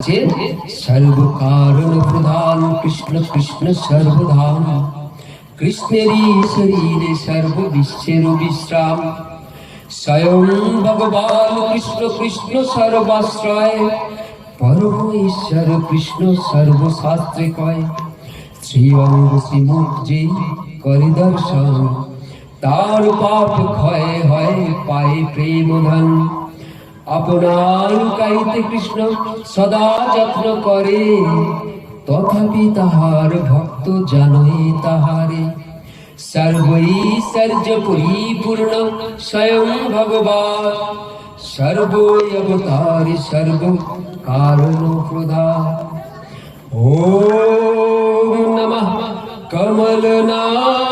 যে সর্ব কারণ প্রধান কৃষ্ণ কৃষ্ণ সর্বধাম, কৃষ্ণেরই শরীরে সর্ব বিশ্বের বিশ্রাম। স্বয়ং ভগবান কৃষ্ণ কৃষ্ণ সর্বাশ্রয়, পরম ঈশ্বর কৃষ্ণ সর্বশাস্ত্রে কয়। শ্রী অঙ্গ শ্রীমুখ যে করে দর্শন, তার পাপ ক্ষয় হয় পায় প্রেম ধন। আপনার কাইতে কৃষ্ণ সদা যত্ন করে, তথাপি তাহার ভক্ত জানই তাহারে। সর্বৈশ্বর্য পরিপূর্ণ স্বয়ং ভগবান, সর্ব অবতার সর্ব কারণ প্রধান। ওম নমঃ কমলনাথ